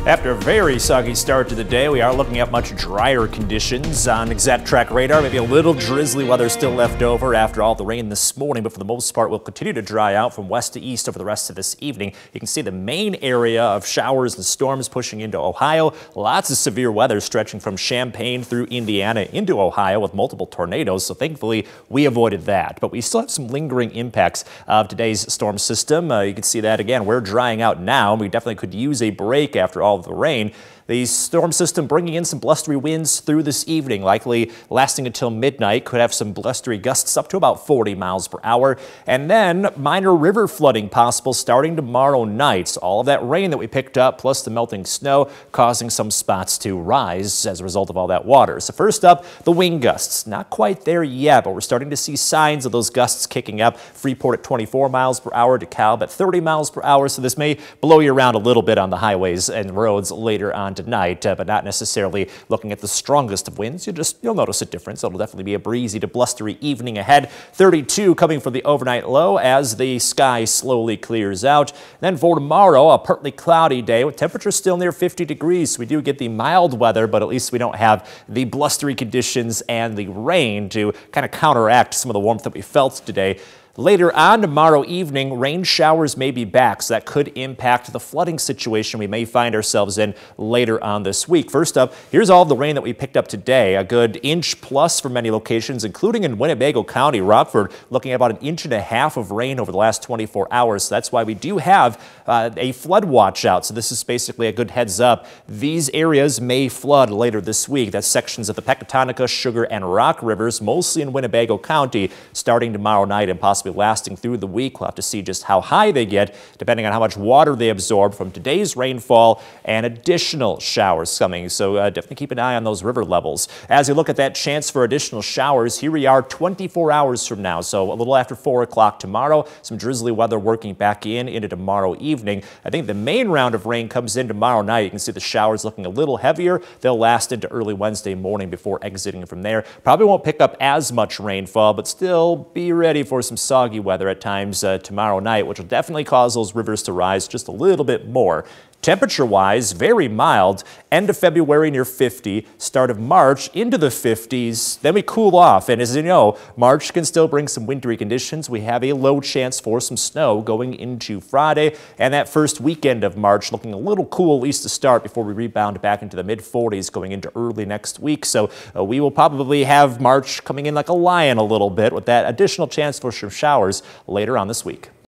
After a very soggy start to the day, we are looking at much drier conditions on ExactTrack radar. Maybe a little drizzly weather still left over after all the rain this morning, but for the most part, we'll continue to dry out from west to east over the rest of this evening. You can see the main area of showers and storms pushing into Ohio. Lots of severe weather stretching from Champaign through Indiana into Ohio with multiple tornadoes, so thankfully we avoided that. But we still have some lingering impacts of today's storm system. You can see that again. We're drying out now. We definitely could use a break after all of the rain. The storm system bringing in some blustery winds through this evening, likely lasting until midnight. Could have some blustery gusts up to about 40 miles per hour. And then minor river flooding possible starting tomorrow night. So all of that rain that we picked up plus the melting snow causing some spots to rise as a result of all that water. So first up, the wind gusts. Not quite there yet, but we're starting to see signs of those gusts kicking up. Freeport at 24 miles per hour, DeKalb at 30 miles per hour. So this may blow you around a little bit on the highways and roads later on tonight, but not necessarily looking at the strongest of winds. You'll notice a difference. It'll definitely be a breezy to blustery evening ahead. 32 coming for the overnight low as the sky slowly clears out. Then for tomorrow, a partly cloudy day with temperatures still near 50 degrees. We do get the mild weather, but at least we don't have the blustery conditions and the rain to kind of counteract some of the warmth that we felt today. Later on tomorrow evening, rain showers may be back, so that could impact the flooding situation we may find ourselves in later on this week. First up, here's all the rain that we picked up today. A good inch plus for many locations, including in Winnebago County. Rockford looking at about 1.5 inches of rain over the last 24 hours. So that's why we do have a flood watch out. So this is basically a good heads up. These areas may flood later this week. That's sections of the Pecatonica, Sugar, and Rock rivers, mostly in Winnebago County, starting tomorrow night and possibly lasting through the week. We'll have to see just how high they get, depending on how much water they absorb from today's rainfall and additional showers coming. So definitely keep an eye on those river levels. As you look at that chance for additional showers, here we are 24 hours from now. So a little after 4 o'clock tomorrow, some drizzly weather working back into tomorrow evening. I think the main round of rain comes in tomorrow night. You can see the showers looking a little heavier. They'll last into early Wednesday morning before exiting from there. Probably won't pick up as much rainfall, but still be ready for some soggy weather at times tomorrow night, which will definitely cause those rivers to rise just a little bit more. Temperature-wise, very mild. End of February near 50, start of March into the 50s, then we cool off. And as you know, March can still bring some wintry conditions. We have a low chance for some snow going into Friday, and that first weekend of March looking a little cool at least to start before we rebound back into the mid-40s going into early next week. So we will probably have March coming in like a lion a little bit with that additional chance for some showers later on this week.